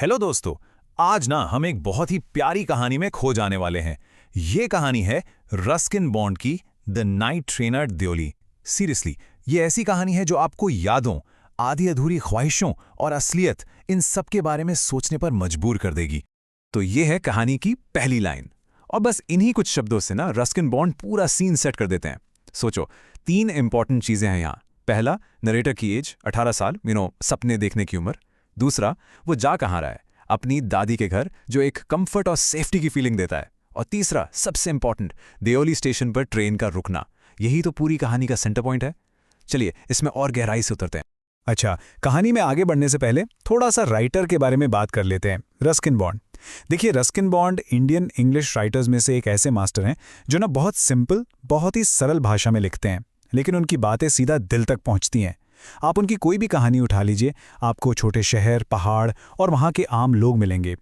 Hello दोस्तों। आज ना हम एक बहुत ही प्यारी कहानी में खो जाने वाले हैं। ये कहानी है रस्किन बॉन्ड की the night train at Deoli. Seriously, ये ऐसी कहानी है जो आपको यादों, आधी अधूरी ख्वाहिशों और असलियत इन सब के बारे में सोचने पर मजबूर कर देगी। तो ये है कहानी की पहली लाइन, और बस इन्हीं कुछ शब्दों से ना रस्किन बॉन्ड पूरा सीन सेट कर देते हैं। सोचो, 3 इंपॉर्टेंट चीजें हैं यहाँ। पहला, नरेटर की एज 18 साल, सपने देखने की उम्र। दूसरा, वो जा कहाँ रहा है, अपनी दादी के घर, जो एक कंफर्ट और सेफ्टी की फीलिंग देता है। और तीसरा, सबसे इंपॉर्टेंट, देओली स्टेशन पर ट्रेन का रुकना। यही तो पूरी कहानी का सेंटर पॉइंट है। चलिए इसमें और गहराई से उतरते हैं। अच्छा, कहानी में आगे बढ़ने से पहले थोड़ा सा राइटर के बारे में बात कर लेते हैं, रस्किन बॉन्ड। देखिए, Ruskin bond Indian English writers में से एक ऐसे मास्टर हैं जो ना बहुत सिंपल, बहुत ही सरल भाषा में लिखते हैं, लेकिन उनकी बातें सीधा दिल तक पहुंचती हैं। आप उनकी कोई भी कहानी उठा लीजिए, आपको छोटे शहर, पहाड़ और वहाँ के आम लोग मिलेंगे।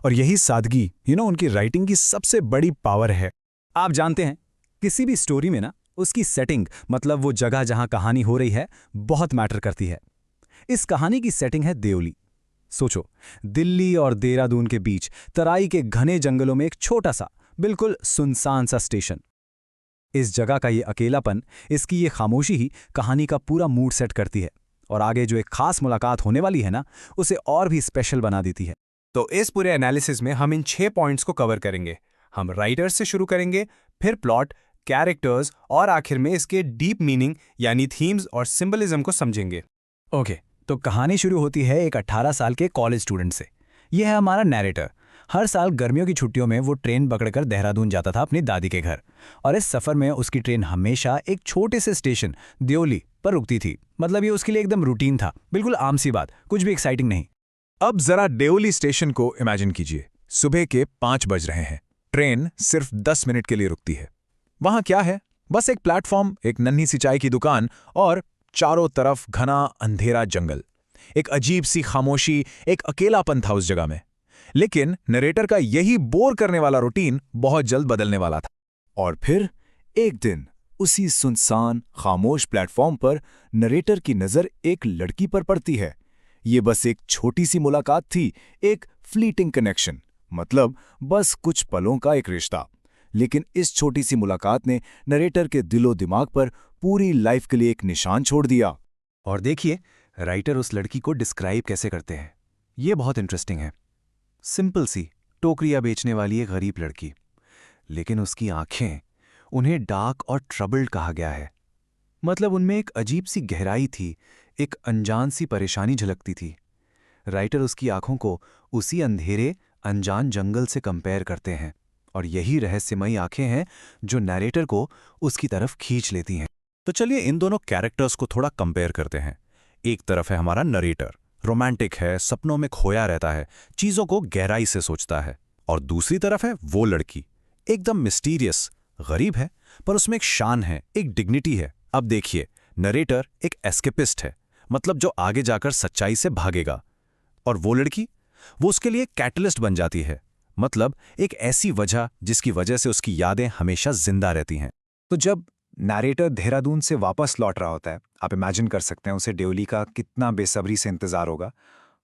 और यही सादगी उनकी राइटिंग की सबसे बड़ी पावर है। आप जानते हैं, किसी भी स्टोरी में ना उसकी सेटिंग, मतलब वो जगह जहां कहानी हो रही है, बहुत मैटर करती है। इस कहानी की सेटिंग है देओली। सोचो, दिल्ली और देहरादून के बीच तराई के घने जंगलों में एक छोटा सा, बिल्कुल सुनसान सा स्टेशन। इस जगह का ये अकेलापन, इसकी ये खामोशी ही कहानी का पूरा मूड सेट करती है, और आगे जो एक खास मुलाकात होने वाली है ना, उसे और भी स्पेशल बना देती है। तो इस पूरे एनालिसिस में हम इन 6 पॉइंट्स को कवर करेंगे। हम राइटर्स से शुरू करेंगे, फिर प्लॉट, कैरेक्टर्स और आखिर में इसके डीप मीनिंग यानी थीम्स और सिंबलिज्म को समझेंगे। ओके, तो कहानी शुरू होती है एक 18 साल के कॉलेज स्टूडेंट से। यह है हमारा नैरेटर। हर साल गर्मियों की छुट्टियों में वो ट्रेन पकड़कर देहरादून जाता था अपनी दादी के घर, और इस सफर में उसकी ट्रेन हमेशा एक छोटे से स्टेशन देओली पर रुकती थी। मतलब ये उसके लिए एकदम रूटीन था, बिल्कुल आम सी बात, कुछ भी एक्साइटिंग नहीं। अब जरा देओली स्टेशन को इमेजिन कीजिए। सुबह के 5 बज रहे हैं। ट्रेन सिर्फ 10 मिनट के लिए रुकती है। वहां क्या है? बस एक प्लेटफॉर्म, एक नन्ही सी चाय की दुकान और चारों तरफ घना अंधेरा जंगल। एक अजीब सी खामोशी, एक अकेलापन था उस जगह में। लेकिन नरेटर का यही बोर करने वाला रूटीन बहुत जल्द बदलने वाला था। और फिर एक दिन उसी सुनसान खामोश प्लेटफॉर्म पर नरेटर की नजर एक लड़की पर पड़ती है। ये बस एक छोटी सी मुलाकात थी, एक फ्लीटिंग कनेक्शन, मतलब बस कुछ पलों का एक रिश्ता। लेकिन इस छोटी सी मुलाकात ने नरेटर के दिलो दिमाग पर पूरी लाइफ के लिए एक निशान छोड़ दिया। और देखिए, राइटर उस लड़की को डिस्क्राइब कैसे करते हैं, ये बहुत इंटरेस्टिंग है। सिंपल सी टोकरियां बेचने वाली एक गरीब लड़की, लेकिन उसकी आंखें, उन्हें डार्क और ट्रबल्ड कहा गया है। मतलब उनमें एक अजीब सी गहराई थी, एक अनजान सी परेशानी झलकती थी। राइटर उसकी आंखों को उसी अंधेरे, अनजान जंगल से कंपेयर करते हैं, और यही रहस्यमयी आंखें हैं जो नैरेटर को उसकी तरफ खींच लेती हैं। तो चलिए इन दोनों कैरेक्टर्स को थोड़ा कंपेयर करते हैं। एक तरफ है हमारा नरेटर, रोमांटिक है, सपनों में खोया रहता है, चीजों को गहराई से सोचता है। और दूसरी तरफ है वो लड़की, एकदम मिस्टीरियस, गरीब है, पर उसमें एक शान है, एक डिग्निटी है। अब देखिए, नरेटर एक एस्केपिस्ट है, मतलब जो आगे जाकर सच्चाई से भागेगा। और वो लड़की, वो उसके लिए कैटलिस्ट बन जाती है, मतलब एक ऐसी वजह जिसकी वजह से उसकी यादें हमेशा जिंदा रहती हैं। तो जब नैरेटर देहरादून से वापस लौट रहा होता है, आप इमेजिन कर सकते हैं उसे देओली का कितना बेसब्री से इंतजार होगा।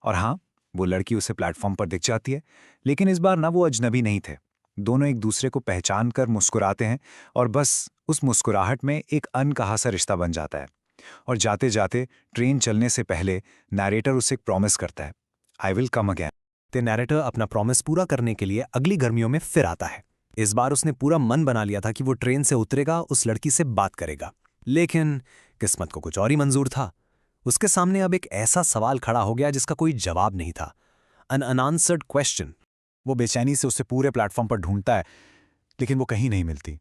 और हाँ, वो लड़की उसे प्लेटफॉर्म पर दिख जाती है, लेकिन इस बार ना वो अजनबी नहीं थे। दोनों एक दूसरे को पहचान कर मुस्कुराते हैं, और बस उस मुस्कुराहट में एक अनकहा सा रिश्ता बन जाता है। और जाते जाते ट्रेन चलने से पहले नैरेटर उसे एक प्रॉमिस करता है, आई विल कम अगेन। तो नैरेटर अपना प्रॉमिस पूरा करने के लिए अगली गर्मियों में फिर आता है। इस बार उसने पूरा मन बना लिया था कि वो ट्रेन से उतरेगा, उस लड़की से बात करेगा। लेकिन किस्मत को कुछ और ही मंजूर था। उसके सामने अब एक ऐसा सवाल खड़ा हो गया जिसका कोई जवाब नहीं था, एन अनआंसर्ड क्वेश्चन। वो बेचैनी से उसे पूरे प्लेटफॉर्म पर ढूंढता है, लेकिन वो कहीं नहीं मिलती।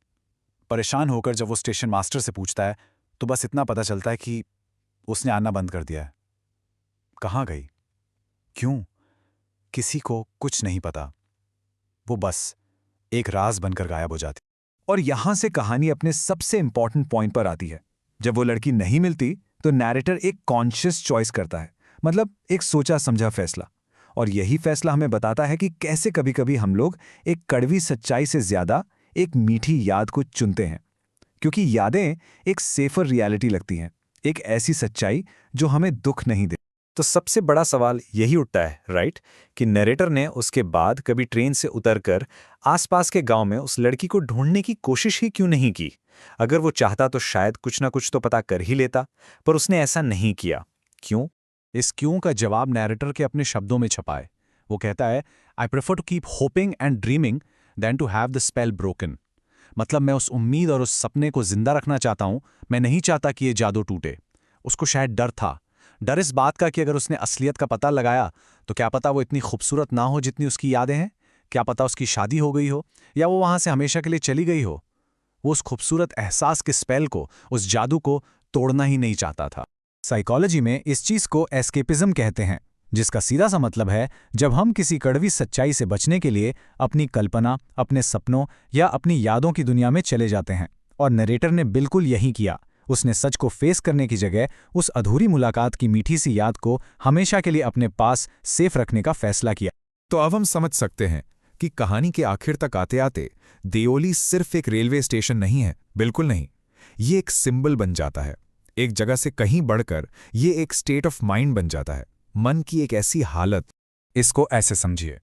परेशान होकर जब वो स्टेशन मास्टर से पूछता है, तो बस इतना पता चलता है कि उसने आना बंद कर दिया है। कहाँ गई, क्यों, किसी को कुछ नहीं पता। वो बस एक राज बनकर गायब हो जाती। और यहां से कहानी अपने सबसे इंपॉर्टेंट पॉइंट पर आती है। जब वो लड़की नहीं मिलती, तो नैरेटर एक कॉन्शियस चॉइस करता है, मतलब एक सोचा समझा फैसला। और यही फैसला हमें बताता है कि कैसे कभी-कभी हम लोग एक कड़वी सच्चाई से ज्यादा एक मीठी याद को चुनते हैं, क्योंकि यादें एक सेफर रियलिटी लगती हैं, एक ऐसी सच्चाई जो हमें दुख नहीं दे। तो सबसे बड़ा सवाल यही उठता है, राइट, कि नरेटर ने उसके बाद कभी ट्रेन से उतरकर आसपास के गांव में उस लड़की को ढूंढने की कोशिश ही क्यों नहीं की? अगर वो चाहता तो शायद कुछ ना कुछ तो पता कर ही लेता, पर उसने ऐसा नहीं किया। क्यों? इस क्यों का जवाब नैरेटर के अपने शब्दों में छपा है। वो कहता है, I prefer to keep hoping and dreaming than to have the spell broken. मतलब मैं उस उम्मीद और उस सपने को जिंदा रखना चाहता हूं, मैं नहीं चाहता कि ये जादू टूटे। उसको शायद डर था, डर इस बात का कि अगर उसने असलियत का पता लगाया तो क्या पता वो इतनी खूबसूरत ना हो जितनी उसकी यादें हैं, क्या पता उसकी शादी हो गई हो या वो वहां से हमेशा के लिए चली गई हो। वो उस खूबसूरत एहसास के स्पेल को, उस जादू को तोड़ना ही नहीं चाहता था। साइकोलॉजी में इस चीज को एस्केपिज्म कहते हैं, जिसका सीधा सा मतलब है जब हम किसी कड़वी सच्चाई से बचने के लिए अपनी कल्पना, अपने सपनों या अपनी यादों की दुनिया में चले जाते हैं। और नरेटर ने बिल्कुल यही किया। उसने सच को फेस करने की जगह उस अधूरी मुलाकात की मीठी सी याद को हमेशा के लिए अपने पास सेफ रखने का फैसला किया। तो अब हम समझ सकते हैं कि कहानी के आखिर तक आते आते देओली सिर्फ एक रेलवे स्टेशन नहीं है, बिल्कुल नहीं। ये एक सिंबल बन जाता है, एक जगह से कहीं बढ़कर ये एक स्टेट ऑफ माइंड बन जाता है, मन की एक ऐसी हालत। इसको ऐसे समझिए,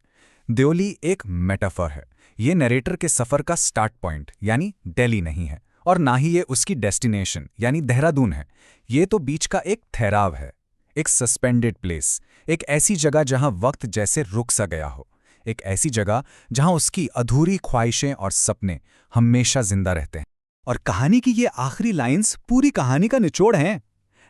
देओली एक मेटाफर है। ये नरेटर के सफर का स्टार्ट पॉइंट यानी दिल्ली नहीं है, और ना ही ये उसकी डेस्टिनेशन यानी देहरादून है। ये तो बीच का एक ठहराव है, एक सस्पेंडेड प्लेस, एक ऐसी जगह जहां वक्त जैसे रुक सा गया हो, एक ऐसी जगह जहां उसकी अधूरी ख्वाहिशें और सपने हमेशा जिंदा रहते हैं। और कहानी की ये आखिरी लाइंस पूरी कहानी का निचोड़ हैं।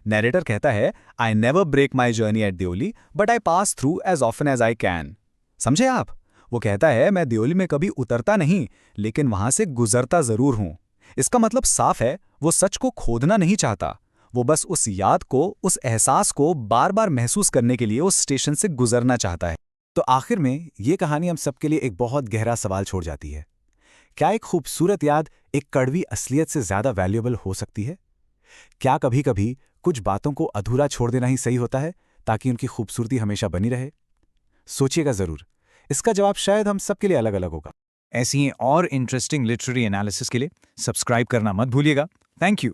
नैरेटर कहता है, I never break my journey at Deoli but I pass through as often as I can. समझे आप? वो कहता है, मैं देओली में कभी उतरता नहीं, लेकिन वहां से गुजरता जरूर हूं। इसका मतलब साफ है, वो सच को खोदना नहीं चाहता, वो बस उस याद को, उस एहसास को बार बार महसूस करने के लिए उस स्टेशन से गुजरना चाहता है। तो आखिर में ये कहानी हम सबके लिए एक बहुत गहरा सवाल छोड़ जाती है। क्या एक खूबसूरत याद एक कड़वी असलियत से ज्यादा वैल्यूएबल हो सकती है? क्या कभी कभी कुछ बातों को अधूरा छोड़ देना ही सही होता है ताकि उनकी खूबसूरती हमेशा बनी रहे? सोचिएगा जरूर, इसका जवाब शायद हम सबके लिए अलग अलग होगा। ऐसी ही और इंटरेस्टिंग लिटरेरी एनालिसिस के लिए सब्सक्राइब करना मत भूलिएगा। Thank you.